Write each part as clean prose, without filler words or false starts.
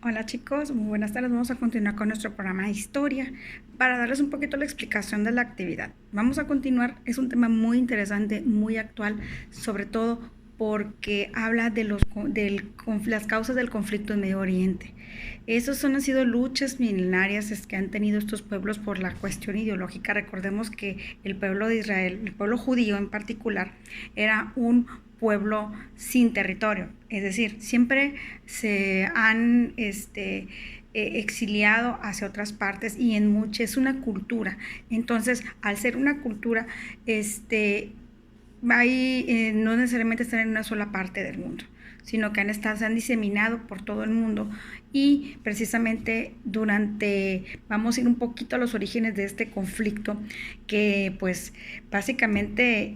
Hola chicos, muy buenas tardes. Vamos a continuar con nuestro programa de historia para darles un poquito la explicación de la actividad. Vamos a continuar, es un tema muy interesante, muy actual, sobre todo porque habla de las causas del conflicto en Medio Oriente. Han sido luchas milenarias que han tenido estos pueblos por la cuestión ideológica. Recordemos que el pueblo de Israel, el pueblo judío en particular, era un pueblo sin territorio, es decir, siempre se han exiliado hacia otras partes y es una cultura. Entonces, al ser una cultura, no necesariamente están en una sola parte del mundo, sino que se han diseminado por todo el mundo. Y precisamente vamos a ir un poquito a los orígenes de este conflicto, que pues básicamente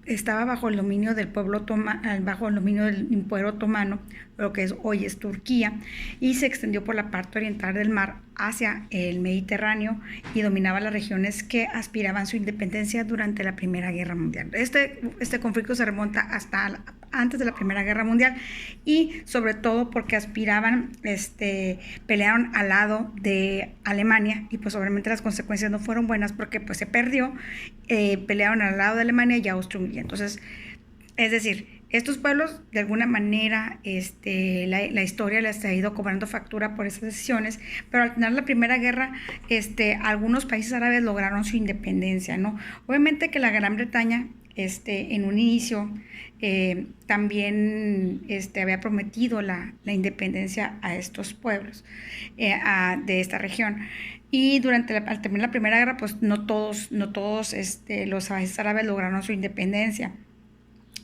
estaba bajo el dominio del bajo el dominio del Imperio Otomano, lo que hoy es Turquía, y se extendió por la parte oriental del mar hacia el Mediterráneo y dominaba las regiones que aspiraban a su independencia durante la Primera Guerra Mundial. Este conflicto se remonta hasta antes de la Primera Guerra Mundial, y sobre todo porque pelearon al lado de Alemania, y pues obviamente las consecuencias no fueron buenas porque pues se perdió. Pelearon al lado de Alemania y Austria-Hungría. Entonces, es decir, estos pueblos, de alguna manera, la historia les ha ido cobrando factura por esas decisiones, pero al final de la Primera Guerra, algunos países árabes lograron su independencia, ¿no? Obviamente que la Gran Bretaña, en un inicio, también había prometido la independencia a estos pueblos de esta región. Y al terminar la Primera Guerra, pues no todos los países árabes lograron su independencia.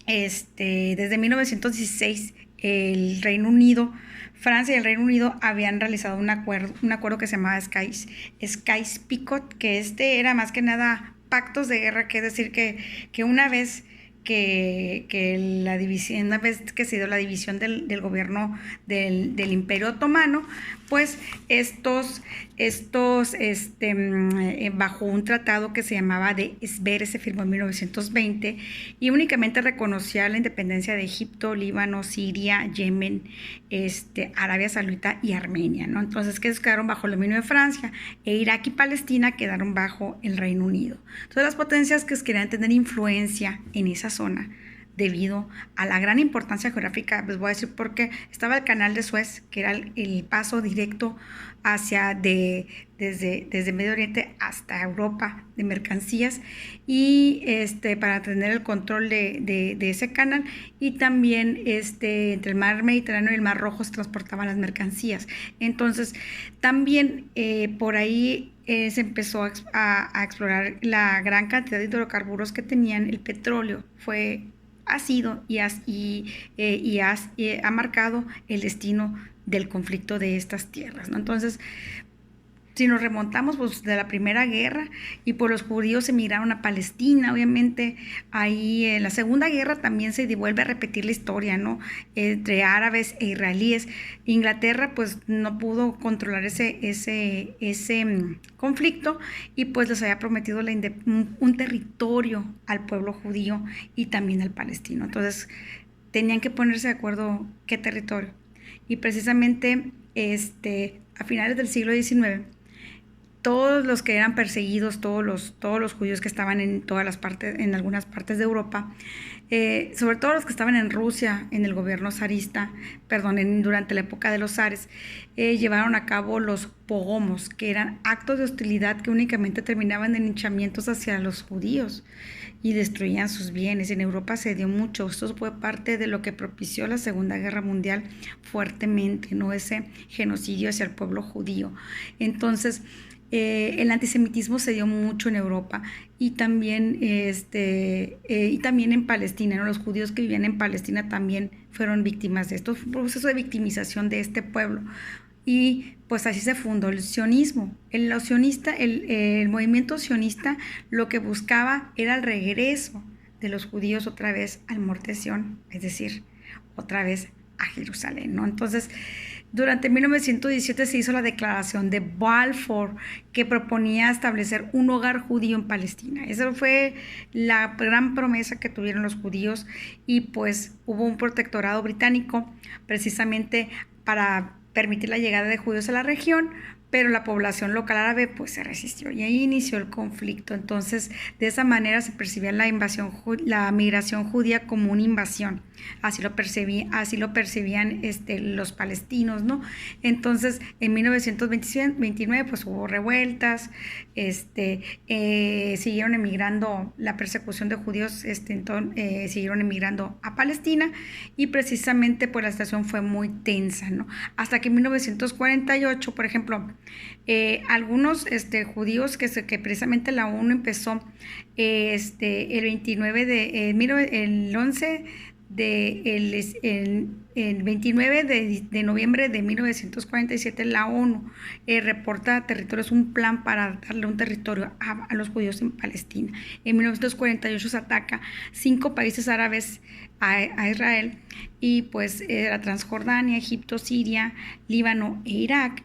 Desde 1916, el Reino Unido, Francia y el Reino Unido habían realizado un acuerdo que se llamaba Sykes-Picot, que era más que nada pactos de guerra, que es decir, que una vez una vez que se dio la división del gobierno del Imperio Otomano, pues bajo un tratado que se llamaba de Esbere, se firmó en 1920, y únicamente reconocía la independencia de Egipto, Líbano, Siria, Yemen, Arabia Saudita y Armenia, ¿no? Entonces, que quedaron bajo el dominio de Francia, e Irak y Palestina quedaron bajo el Reino Unido. Entonces, las potencias que querían tener influencia en esa zona, debido a la gran importancia geográfica, les voy a decir por qué. Estaba el canal de Suez, que era el paso directo desde Medio Oriente hasta Europa de mercancías, y para tener el control de ese canal, y también entre el mar Mediterráneo y el mar Rojo se transportaban las mercancías. Entonces también por ahí se empezó a explorar la gran cantidad de hidrocarburos que tenían. El petróleo ha sido y ha marcado el destino del conflicto de estas tierras, ¿no? Entonces, si nos remontamos pues de la Primera Guerra, y por los judíos emigraron a Palestina, obviamente ahí en la Segunda Guerra también se vuelve a repetir la historia, ¿no? Entre árabes e israelíes. Inglaterra pues no pudo controlar ese conflicto, y pues les había prometido un territorio al pueblo judío y también al palestino. Entonces tenían que ponerse de acuerdo qué territorio, y precisamente a finales del siglo XIX, todos los que eran perseguidos, todos los judíos que estaban en algunas partes de Europa, sobre todo los que estaban en Rusia, en el gobierno zarista, durante la época de los zares, llevaron a cabo los pogromos, que eran actos de hostilidad que únicamente terminaban en linchamientos hacia los judíos y destruían sus bienes. En Europa se dio mucho. Esto fue parte de lo que propició la Segunda Guerra Mundial fuertemente, ¿no? Ese genocidio hacia el pueblo judío. Entonces, el antisemitismo se dio mucho en Europa, y también en Palestina, ¿no? Los judíos que vivían en Palestina también fueron víctimas de esto. Fue un proceso de victimización de este pueblo, y pues así se fundó el sionismo. El movimiento sionista lo que buscaba era el regreso de los judíos otra vez al Monte Sión, es decir, otra vez a Jerusalén, ¿no? Entonces, durante 1917 se hizo la declaración de Balfour, que proponía establecer un hogar judío en Palestina. Esa fue la gran promesa que tuvieron los judíos, y pues hubo un protectorado británico precisamente para permitir la llegada de judíos a la región, pero la población local árabe pues se resistió y ahí inició el conflicto. Entonces, de esa manera se percibía la migración judía como una invasión. Así lo percibían los palestinos, ¿no? Entonces, en 1929 pues hubo revueltas, siguieron emigrando, la persecución de judíos, siguieron emigrando a Palestina y precisamente pues la situación fue muy tensa, ¿no? Hasta que en 1948, por ejemplo, algunos judíos que precisamente la ONU empezó el 29 de el 11 el 29 de noviembre de 1947 la ONU reporta a territorios un plan para darle un territorio a los judíos en Palestina. En 1948 se ataca 5 países árabes a Israel y pues la Transjordania, Egipto, Siria, Líbano e Irak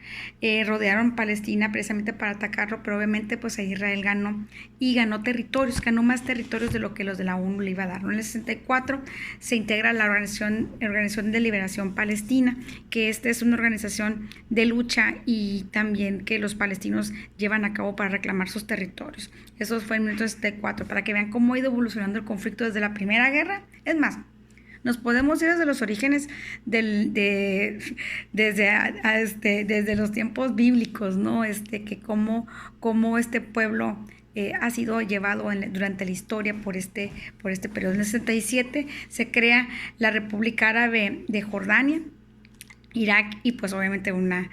rodearon Palestina precisamente para atacarlo, pero obviamente pues Israel ganó y ganó más territorios de lo que los de la ONU le iba a dar, ¿no? En el 64 se integra la Organización de Liberación Palestina, que es una organización de lucha y también que los palestinos llevan a cabo para reclamar sus territorios. Eso fue en 1964, para que vean cómo ha ido evolucionando el conflicto desde la Primera Guerra. Es más, nos podemos ir desde los orígenes desde los tiempos bíblicos, ¿no? Que cómo este pueblo ha sido llevado durante la historia por este periodo. En el 67 se crea la República Árabe de Jordania, Irak y pues obviamente una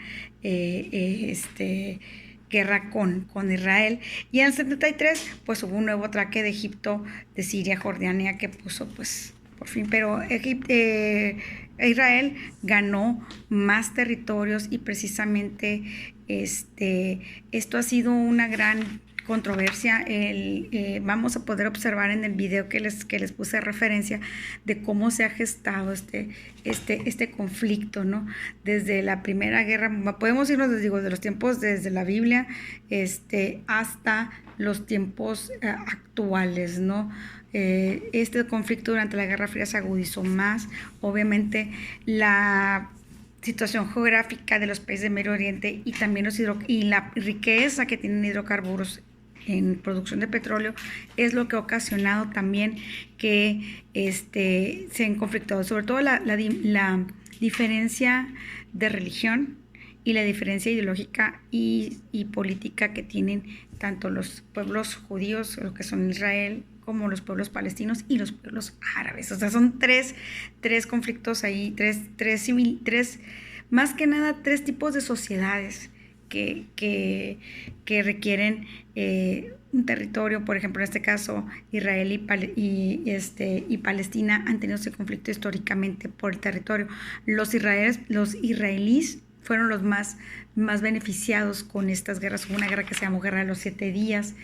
guerra con Israel. Y en el 73 pues hubo un nuevo ataque de Egipto, de Siria, Jordania, que puso pues por fin, pero Israel ganó más territorios y precisamente esto ha sido una gran controversia. Vamos a poder observar en el video que les puse de referencia de cómo se ha gestado este conflicto, ¿no? Desde la Primera Guerra, podemos irnos, les digo, de los tiempos desde la Biblia hasta los tiempos actuales, ¿no? Este conflicto durante la Guerra Fría se agudizó más. Obviamente la situación geográfica de los países del Medio Oriente y también la riqueza que tienen hidrocarburos en producción de petróleo es lo que ha ocasionado también que se han conflictado, sobre todo la diferencia de religión y la diferencia ideológica y política que tienen tanto los pueblos judíos, lo que son Israel, como los pueblos palestinos y los pueblos árabes. O sea, son tres conflictos ahí, más que nada, 3 tipos de sociedades que requieren un territorio. Por ejemplo, en este caso, Israel y Palestina han tenido ese conflicto históricamente por el territorio. Los israelíes fueron los más beneficiados con estas guerras. Hubo una guerra que se llamó Guerra de los 7 días.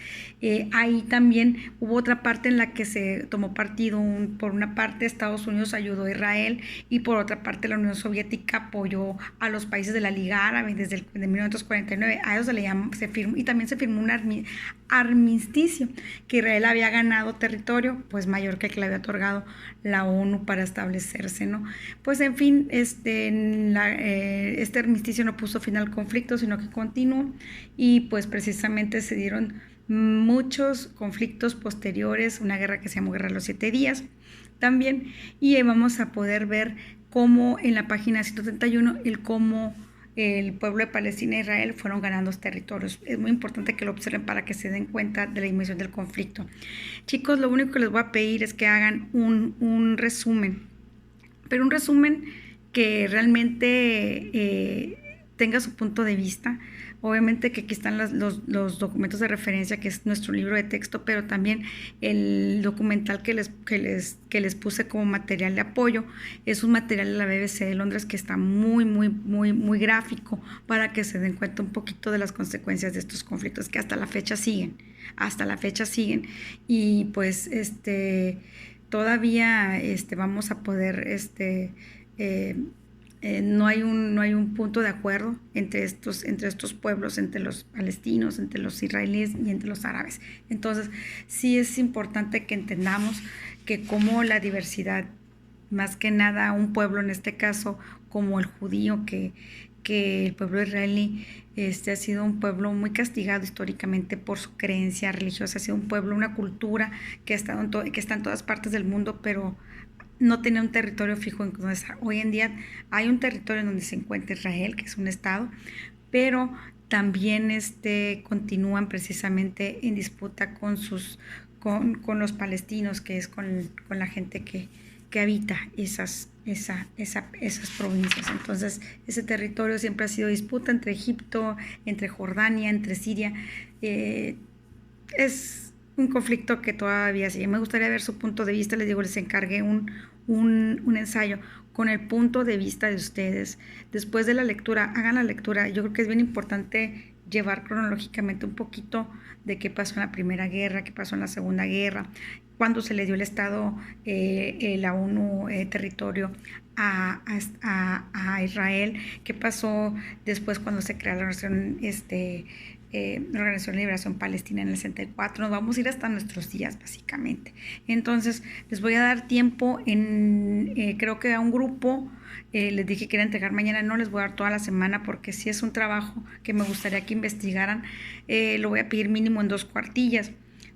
Ahí también hubo otra parte en la que se tomó partido. Por una parte, Estados Unidos ayudó a Israel y por otra parte, la Unión Soviética apoyó a los países de la Liga Árabe desde 1949. A ellos se firmó, y también se firmó un armisticio, que Israel había ganado territorio pues mayor que el que le había otorgado la ONU para establecerse, ¿no? Pues en fin, este armisticio no puso fin al conflicto, sino que continuó y pues precisamente se dieron muchos conflictos posteriores, una guerra que se llamó Guerra de los 7 días también, y vamos a poder ver cómo en la página 131 cómo el pueblo de Palestina e Israel fueron ganando territorios. Es muy importante que lo observen para que se den cuenta de la dimensión del conflicto. Chicos, lo único que les voy a pedir es que hagan un resumen, pero un resumen que realmente tenga su punto de vista. Obviamente que aquí están los documentos de referencia, que es nuestro libro de texto, pero también el documental que les puse como material de apoyo. Es un material de la BBC de Londres que está muy, muy, muy, muy gráfico para que se den cuenta un poquito de las consecuencias de estos conflictos que hasta la fecha siguen. Y pues todavía vamos a poder no hay un punto de acuerdo entre estos pueblos, entre los palestinos, entre los israelíes y entre los árabes. Entonces, sí es importante que entendamos que como la diversidad, más que nada un pueblo en este caso, como el judío, que que el pueblo israelí ha sido un pueblo muy castigado históricamente por su creencia religiosa, ha sido un pueblo, una cultura que, que está en todas partes del mundo, pero no tenía un territorio fijo en donde está. Hoy en día hay un territorio en donde se encuentra Israel, que es un estado, pero también continúan precisamente en disputa con los palestinos, que es con la gente que habita esas provincias. Entonces, ese territorio siempre ha sido disputa entre Egipto, entre Jordania, entre Siria. Es un conflicto que todavía sigue. Me gustaría ver su punto de vista. Les digo, les encargué un ensayo con el punto de vista de ustedes. Después de la lectura, hagan la lectura. Yo creo que es bien importante llevar cronológicamente un poquito de qué pasó en la Primera Guerra, qué pasó en la Segunda Guerra, cuándo se le dio el Estado, la ONU, territorio a Israel, qué pasó después cuando se crea la Organización de Liberación Palestina en el 64. Nos vamos a ir hasta nuestros días, básicamente. Entonces, les voy a dar tiempo creo que a un grupo, les dije que era entregar mañana, no les voy a dar toda la semana porque si es un trabajo que me gustaría que investigaran, lo voy a pedir mínimo en 2 cuartillas,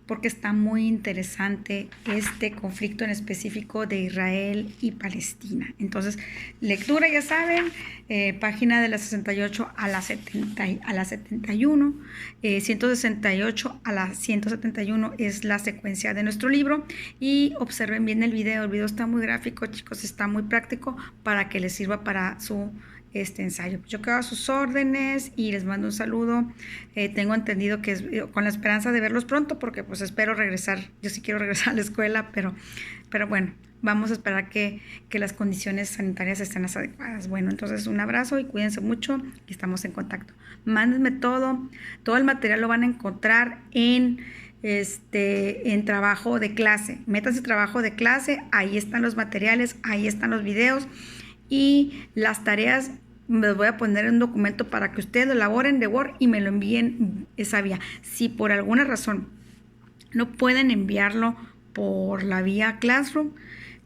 porque está muy interesante este conflicto en específico de Israel y Palestina. Entonces, lectura, ya saben, página de la 68 a la 71, 168 a la 171 es la secuencia de nuestro libro, y observen bien el video está muy gráfico, chicos, está muy práctico para que les sirva para su ensayo. Yo quedo a sus órdenes y les mando un saludo. Tengo entendido que es con la esperanza de verlos pronto, porque pues espero regresar. Yo sí quiero regresar a la escuela, pero bueno, vamos a esperar que las condiciones sanitarias estén las adecuadas. Bueno, entonces un abrazo y cuídense mucho y estamos en contacto. Mándenme todo el material lo van a encontrar en trabajo de clase. Métanse trabajo de clase, ahí están los materiales, ahí están los videos. Y las tareas les voy a poner en un documento para que ustedes lo elaboren de Word y me lo envíen esa vía. Si por alguna razón no pueden enviarlo por la vía Classroom,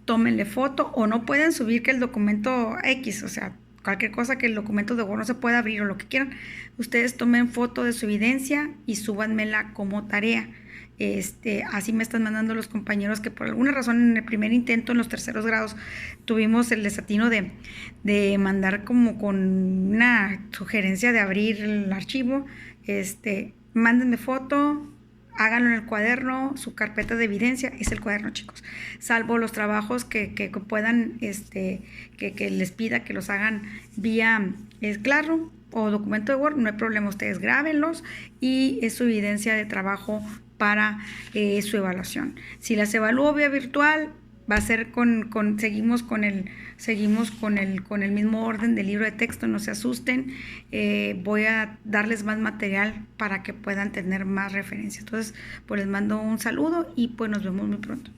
tómenle foto, o no pueden subir que el documento X, o sea, cualquier cosa que el documento de Word no se pueda abrir o lo que quieran, ustedes tomen foto de su evidencia y súbanmela como tarea. Así me están mandando los compañeros que por alguna razón en el primer intento, en los terceros grados, tuvimos el desatino de mandar como con una sugerencia de abrir el archivo. Mándenme foto, háganlo en el cuaderno, su carpeta de evidencia es el cuaderno, chicos, salvo los trabajos que puedan, que les pida que los hagan vía Classroom o documento de Word, no hay problema, ustedes grábenlos y es su evidencia de trabajo para su evaluación. Si las evalúo vía virtual, va a ser seguimos con el mismo orden del libro de texto, no se asusten. Voy a darles más material para que puedan tener más referencias. Entonces, pues les mando un saludo y pues nos vemos muy pronto.